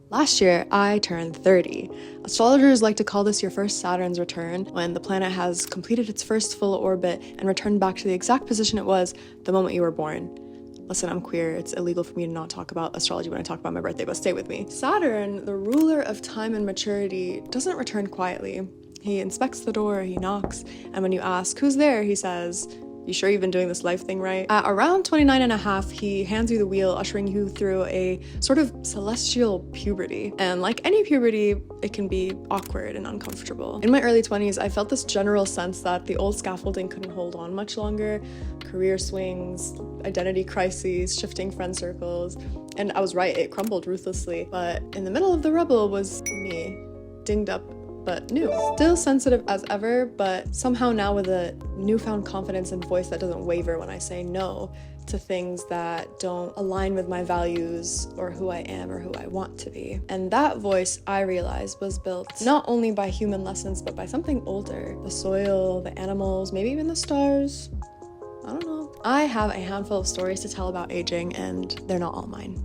Last year, I turned 30. Astrologers like to call this your first Saturn's return, when the planet has completed its first full orbit and returned back to the exact position it was the moment you were born. Listen, I'm queer. It's illegal for me to not talk about astrology when I talk about my birthday, but stay with me. Saturn, the ruler of time and maturity, doesn't return quietly. He inspects the door, he knocks, and when you ask, "Who's there?" he says, "You sure you've been doing this life thing right?" At around 29 and a half, he hands you the wheel, ushering you through a sort of celestial puberty. And like any puberty, it can be awkward and uncomfortable. In my early 20s, I felt this general sense that the old scaffolding couldn't hold on much longer. Career swings, identity crises, shifting friend circles. And I was right, it crumbled ruthlessly. But in the middle of the rubble was me, dinged up but new. Still sensitive as ever, but somehow now with a newfound confidence and voice that doesn't waver when I say no to things that don't align with my values or who I am or who I want to be. And that voice, I realized, was built not only by human lessons, but by something older. The soil, the animals, maybe even the stars. I don't know. I have a handful of stories to tell about aging, and they're not all mine.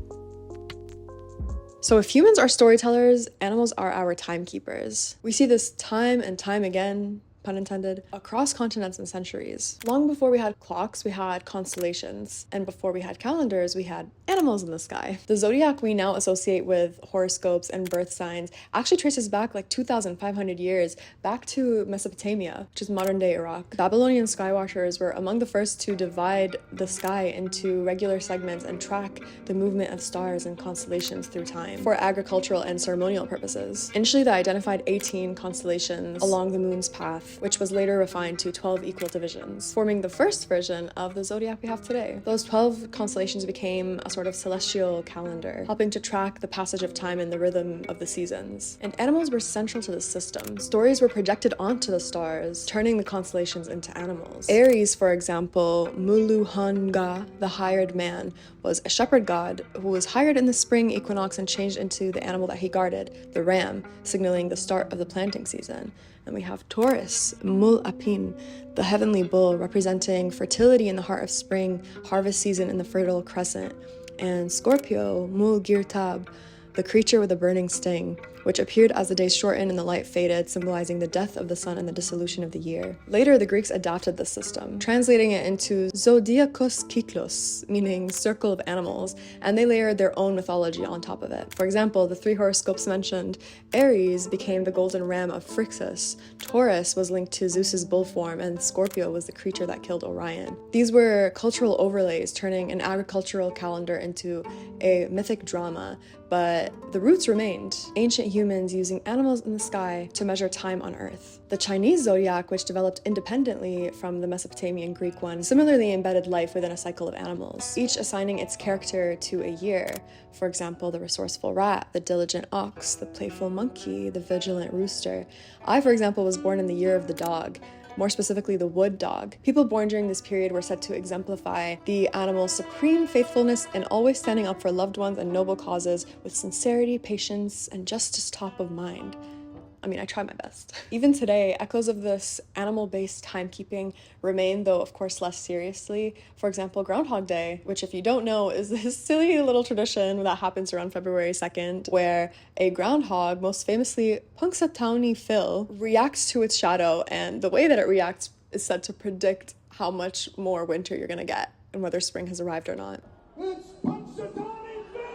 So if humans are storytellers, animals are our timekeepers. We see this time and time again, pun intended, across continents and centuries. Long before we had clocks, we had constellations. And before we had calendars, we had animals in the sky. The zodiac we now associate with horoscopes and birth signs actually traces back like 2,500 years, back to Mesopotamia, which is modern-day Iraq. Babylonian skywatchers were among the first to divide the sky into regular segments and track the movement of stars and constellations through time for agricultural and ceremonial purposes. Initially, they identified 18 constellations along the moon's path, which was later refined to 12 equal divisions, forming the first version of the zodiac we have today. Those 12 constellations became a sort of celestial calendar, helping to track the passage of time and the rhythm of the seasons. And animals were central to the system. Stories were projected onto the stars, turning the constellations into animals. Aries, for example, Muluhanga, the hired man, was a shepherd god who was hired in the spring equinox and changed into the animal that he guarded, the ram, signaling the start of the planting season. And we have Taurus, Mul Apin, the heavenly bull, representing fertility in the heart of spring, harvest season in the fertile crescent. And Scorpio, Mul Girtab, the creature with a burning sting, which appeared as the days shortened and the light faded, symbolizing the death of the sun and the dissolution of the year. Later, the Greeks adapted this system, translating it into zodiakos kyklos, meaning circle of animals, and they layered their own mythology on top of it. For example, the three horoscopes mentioned, Aries became the golden ram of Phrixus, Taurus was linked to Zeus's bull form, and Scorpio was the creature that killed Orion. These were cultural overlays, turning an agricultural calendar into a mythic drama, but the roots remained. Ancient humans using animals in the sky to measure time on Earth. The Chinese zodiac, which developed independently from the Mesopotamian Greek one, similarly embedded life within a cycle of animals, each assigning its character to a year. For example, the resourceful rat, the diligent ox, the playful monkey, the vigilant rooster. I, for example, was born in the year of the dog, more specifically the wood dog. People born during this period were said to exemplify the animal's supreme faithfulness and always standing up for loved ones and noble causes with sincerity, patience, and justice top of mind. I mean, I try my best. Even today, echoes of this animal-based timekeeping remain, though of course less seriously. For example, Groundhog Day, which if you don't know is this silly little tradition that happens around February 2nd, where a groundhog, most famously Punxsutawney Phil, reacts to its shadow, and the way that it reacts is said to predict how much more winter you're gonna get and whether spring has arrived or not. It's Punxsutawney Phil!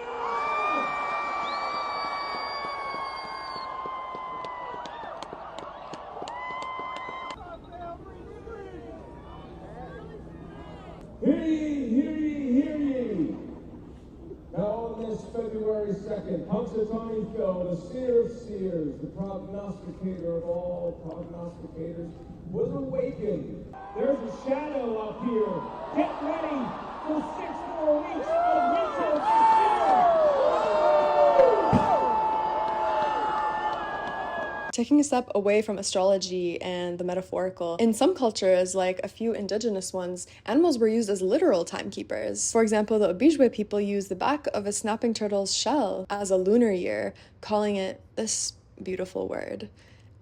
Hear ye, hear ye, hear ye! Now on this February 2nd, Punxsutawney Phil, the seer of seers, the prognosticator of all prognosticators, was awakened. There's a shadow up here. Get ready for 6 more weeks of winter this year! Taking a step away from astrology and the metaphorical, in some cultures, like a few indigenous ones, animals were used as literal timekeepers. For example, the Ojibwe people used the back of a snapping turtle's shell as a lunar year, calling it this beautiful word.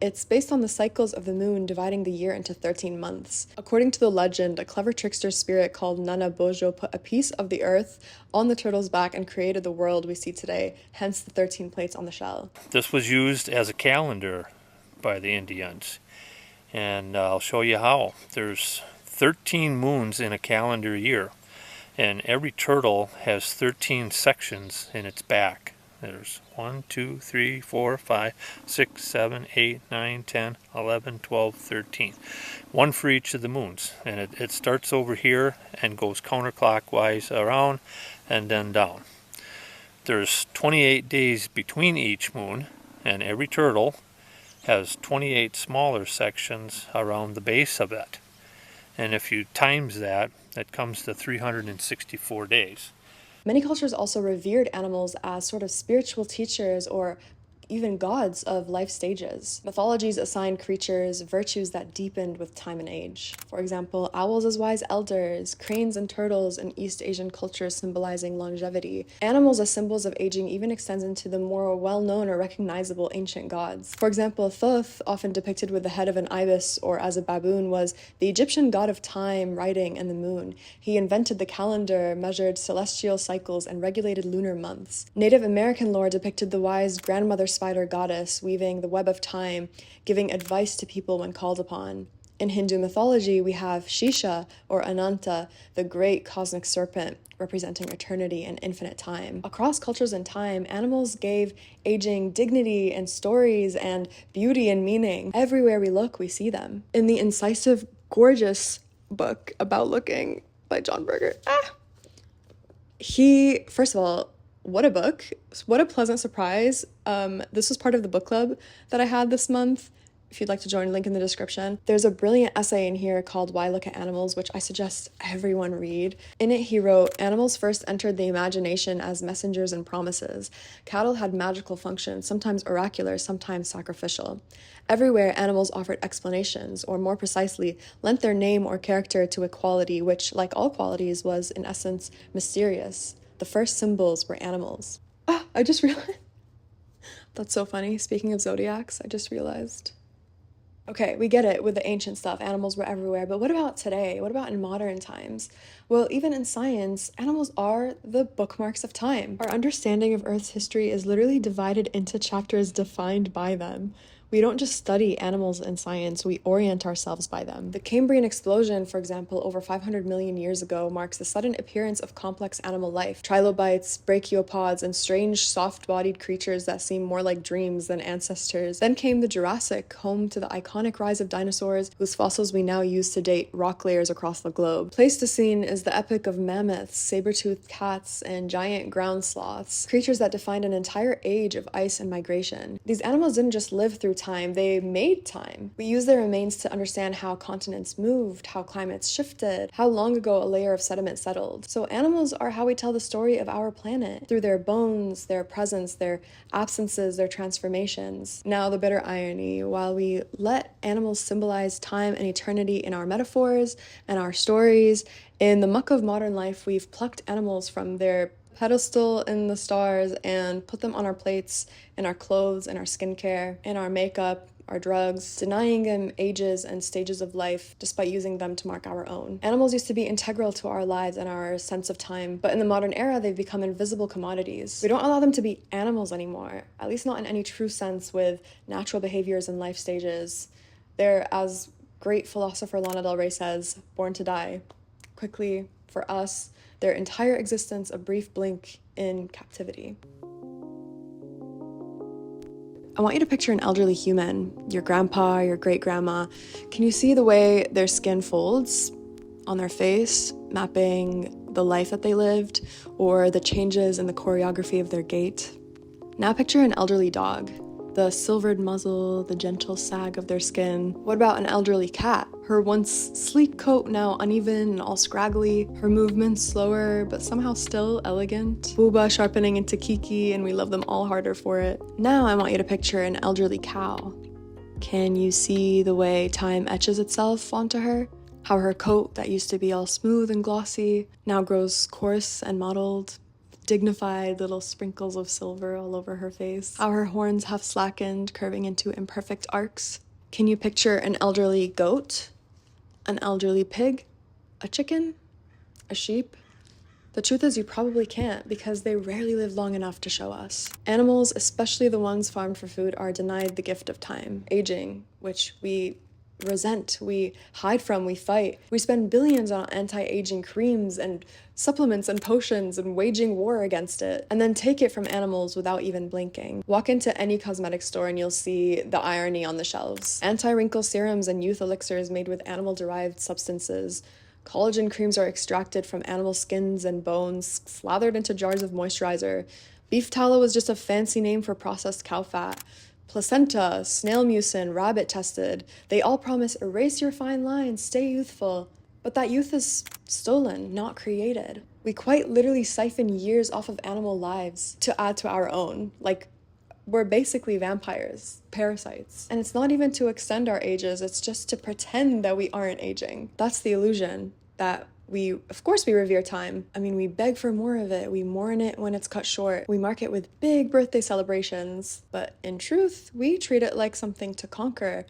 It's based on the cycles of the moon dividing the year into 13 months. According to the legend, a clever trickster spirit called Nana Bojo put a piece of the earth on the turtle's back and created the world we see today, hence the 13 plates on the shell. This was used as a calendar by the Indians, and I'll show you how. There's 13 moons in a calendar year, and every turtle has 13 sections in its back. There's 1, 2, 3, 4, 5, 6, 7, 8, 9, 10, 11, 12, 13. One for each of the moons. And it starts over here and goes counterclockwise around and then down. There's 28 days between each moon, and every turtle has 28 smaller sections around the base of it. And if you times that, that comes to 364 days. Many cultures also revered animals as sort of spiritual teachers or even gods of life stages. Mythologies assigned creatures virtues that deepened with time and age. For example, owls as wise elders, cranes and turtles in East Asian cultures symbolizing longevity. Animals as symbols of aging even extends into the more well-known or recognizable ancient gods. For example, Thoth, often depicted with the head of an ibis or as a baboon, was the Egyptian god of time, writing, and the moon. He invented the calendar, measured celestial cycles, and regulated lunar months. Native American lore depicted the wise grandmother spider goddess weaving the web of time, giving advice to people when called upon. In Hindu mythology, we have Shisha, or Ananta, the great cosmic serpent, representing eternity and infinite time. Across cultures and time, animals gave aging dignity and stories and beauty and meaning. Everywhere we look, we see them. In the incisive, gorgeous book About Looking by John Berger, first of all, what a book. What a pleasant surprise. This was part of the book club that I had this month. If you'd like to join, link in the description. There's a brilliant essay in here called Why Look at Animals, which I suggest everyone read. In it, he wrote, animals first entered the imagination as messengers and promises. Cattle had magical functions, sometimes oracular, sometimes sacrificial. Everywhere, animals offered explanations, or more precisely, lent their name or character to a quality which, like all qualities, was, in essence, mysterious. The first symbols were animals. I just realized. That's so funny. Speaking of zodiacs, I just realized. Okay, we get it with the ancient stuff. Animals were everywhere. But what about today? What about in modern times? Well, even in science, animals are the bookmarks of time. Our understanding of Earth's history is literally divided into chapters defined by them. We don't just study animals in science, we orient ourselves by them. The Cambrian explosion, for example, over 500 million years ago, marks the sudden appearance of complex animal life. Trilobites, brachiopods, and strange soft-bodied creatures that seem more like dreams than ancestors. Then came the Jurassic, home to the iconic rise of dinosaurs, whose fossils we now use to date rock layers across the globe. Pleistocene is the epoch of mammoths, saber-toothed cats, and giant ground sloths, creatures that defined an entire age of ice and migration. These animals didn't just live through time, they made time. We use their remains to understand how continents moved, how climates shifted, how long ago a layer of sediment settled. So animals are how we tell the story of our planet, through their bones, their presence, their absences, their transformations. Now the bitter irony, while we let animals symbolize time and eternity in our metaphors and our stories, in the muck of modern life, we've plucked animals from their pedestal in the stars and put them on our plates, in our clothes, in our skincare, in our makeup, our drugs, denying them ages and stages of life despite using them to mark our own. Animals used to be integral to our lives and our sense of time, but in the modern era, they've become invisible commodities. We don't allow them to be animals anymore, at least not in any true sense with natural behaviors and life stages. They're, as great philosopher Lana Del Rey says, born to die. Quickly, for us, their entire existence a brief blink in captivity. I want you to picture an elderly human, your grandpa, your great-grandma. Can you see the way their skin folds on their face, mapping the life that they lived, or the changes in the choreography of their gait? Now picture an elderly dog, the silvered muzzle, the gentle sag of their skin. What about an elderly cat? Her once sleek coat now uneven and all scraggly, her movements slower but somehow still elegant. Booba sharpening into Kiki, and we love them all harder for it. Now I want you to picture an elderly cow. Can you see the way time etches itself onto her? How her coat that used to be all smooth and glossy now grows coarse and mottled, dignified little sprinkles of silver all over her face, how her horns have slackened, curving into imperfect arcs. Can you picture an elderly goat, an elderly pig, a chicken, a sheep? The truth is you probably can't, because they rarely live long enough to show us. Animals, especially the ones farmed for food, are denied the gift of time, aging, which we resent, we hide from, we fight. We spend billions on anti-aging creams and supplements and potions and waging war against it, and then take it from animals without even blinking. Walk into any cosmetic store and you'll see the irony on the shelves. Anti-wrinkle serums and youth elixirs made with animal-derived substances. Collagen creams are extracted from animal skins and bones, slathered into jars of moisturizer. Beef tallow is just a fancy name for processed cow fat. Placenta, snail mucin, rabbit tested. They all promise erase your fine lines, stay youthful. But that youth is stolen, not created. We quite literally siphon years off of animal lives to add to our own. Like, we're basically vampires, parasites. And it's not even to extend our ages, it's just to pretend that we aren't aging. That's the illusion, that of course we revere time. I mean, we beg for more of it, we mourn it when it's cut short, we mark it with big birthday celebrations, but in truth, we treat it like something to conquer,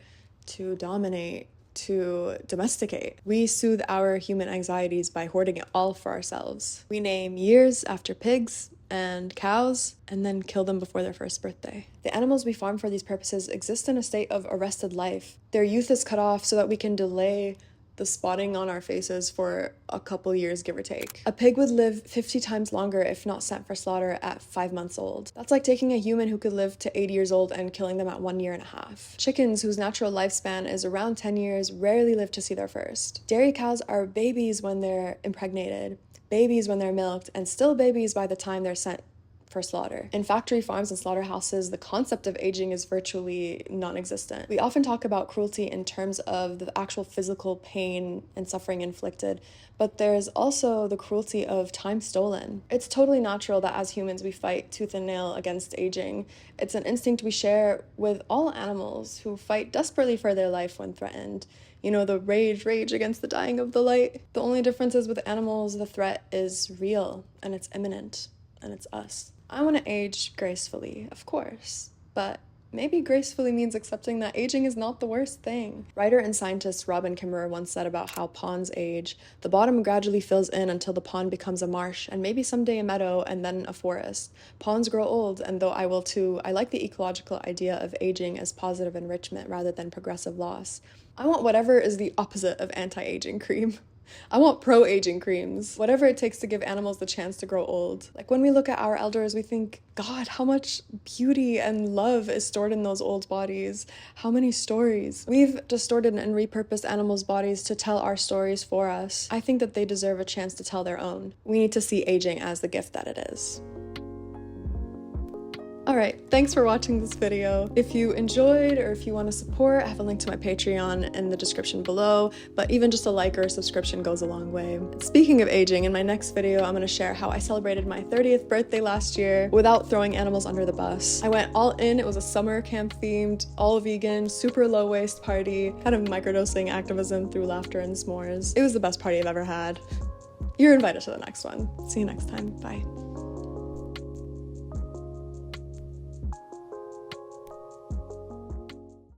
to dominate, to domesticate. We soothe our human anxieties by hoarding it all for ourselves. We name years after pigs and cows, and then kill them before their first birthday. The animals we farm for these purposes exist in a state of arrested life. Their youth is cut off so that we can delay the spotting on our faces for a couple years, give or take. A pig would live 50 times longer if not sent for slaughter at 5 months old. That's like taking a human who could live to 80 years old and killing them at 1.5 years. Chickens, whose natural lifespan is around 10 years, rarely live to see their first. Dairy cows are babies when they're impregnated, babies when they're milked, and still babies by the time they're sent for slaughter. In factory farms and slaughterhouses, the concept of aging is virtually non-existent. We often talk about cruelty in terms of the actual physical pain and suffering inflicted, but there's also the cruelty of time stolen. It's totally natural that as humans we fight tooth and nail against aging. It's an instinct we share with all animals who fight desperately for their life when threatened. You know, the rage against the dying of the light. The only difference is with animals, the threat is real and it's imminent, and it's us. I want to age gracefully, of course, but maybe gracefully means accepting that aging is not the worst thing. Writer and scientist Robin Kimmerer once said about how ponds age. The bottom gradually fills in until the pond becomes a marsh, and maybe someday a meadow, and then a forest. Ponds grow old, and though I will too, I like the ecological idea of aging as positive enrichment rather than progressive loss. I want whatever is the opposite of anti-aging cream. I want pro-aging creams, whatever it takes to give animals the chance to grow old. Like when we look at our elders, we think, God, how much beauty and love is stored in those old bodies. How many stories. We've distorted and repurposed animals' bodies to tell our stories for us. I think that they deserve a chance to tell their own. We need to see aging as the gift that it is. Alright, thanks for watching this video. If you enjoyed or if you want to support, I have a link to my Patreon in the description below, but even just a like or a subscription goes a long way. Speaking of aging, in my next video, I'm going to share how I celebrated my 30th birthday last year without throwing animals under the bus. I went all in, it was a summer camp themed, all vegan, super low waste party, kind of microdosing activism through laughter and s'mores. It was the best party I've ever had. You're invited to the next one. See you next time. Bye.